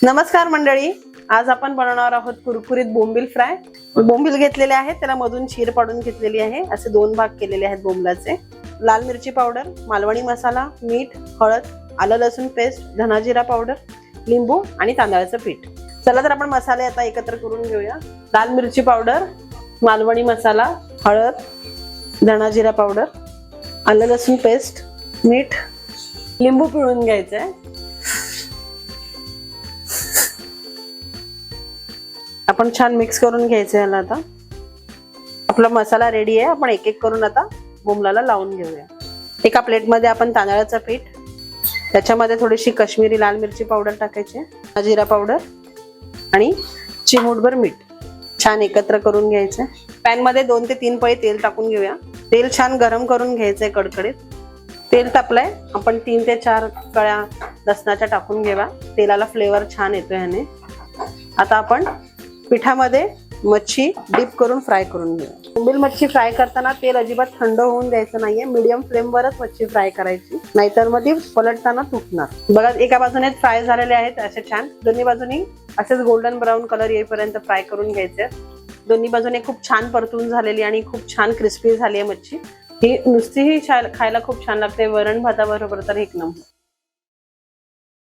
नमस्कार मंडळी, आज आपण बनवणार आहोत कुरकुरीत बोंबील फ्राय। बोंबील घेतलेले आहेत, त्याला मधून चीर पाडून घेतलेली आहे। असे दोन भाग केलेले आहेत बोंबलाचे। लाल मिरची पावडर, मालवणी मसाला, मीठ, हळद, आलं लसूण पेस्ट, धना जिरा पावडर, लिंबू आणि तांदळाचं पीठ। चला तर आपण मसाले आता एकत्र करून घेऊया। लाल मिरची पावडर, मालवणी मसाला, हळद, धना जिरा पावडर, आलं लसूण पेस्ट, मीठ, लिंबू पिळून घ्यायचंय। आपण छान मिक्स करून घ्यायचं याला। आता आपला मसाला रेडी आहे। आपण एक एक करून आता बोंबलाला लावून घेऊया। एका प्लेट मध्ये आपण तांदळाचं पीठ, त्याच्यामध्ये थोडीशी काश्मीरी लाल मिरची पावडर टाकायची, जिरा पावडर आणि चिमूटभर मीठ छान एकत्र करून घ्यायचं। पॅन मध्ये 2 ते 3 पळी तेल टाकून घेऊया। तेल छान गरम करून घ्यायचंय कडकडीत। तेल तापलंय, आपण 3 ते 4 कळ्या लसणाच्या टाकून घेऊया। तेलाला फ्लेवर छान येतो ह्याने। आता आपण पिठामध्ये मच्छी डीप करून फ्राय करून घेऊया। बोंबील मच्छी फ्राय करताना तेल अजिबात थंड होऊन द्यायचं नाहीये। मीडियम फ्लेम वरच मच्छी फ्राय करायची, नाहीतर मग ती पलटताना तुटणार। बघा, एका बाजूने फ्राय झालेले आहेत असे छान। दोन्ही बाजूनी असेच गोल्डन ब्राऊन कलर येईपर्यंत फ्राय करून घ्यायचे। दोन्ही बाजूने खूप छान परतून झालेली आणि खूप छान क्रिस्पी झाली आहे मच्छी। ही नुसतीही खायला खूप छान लागते, वरण भाताबरोबर तर एक नंबर।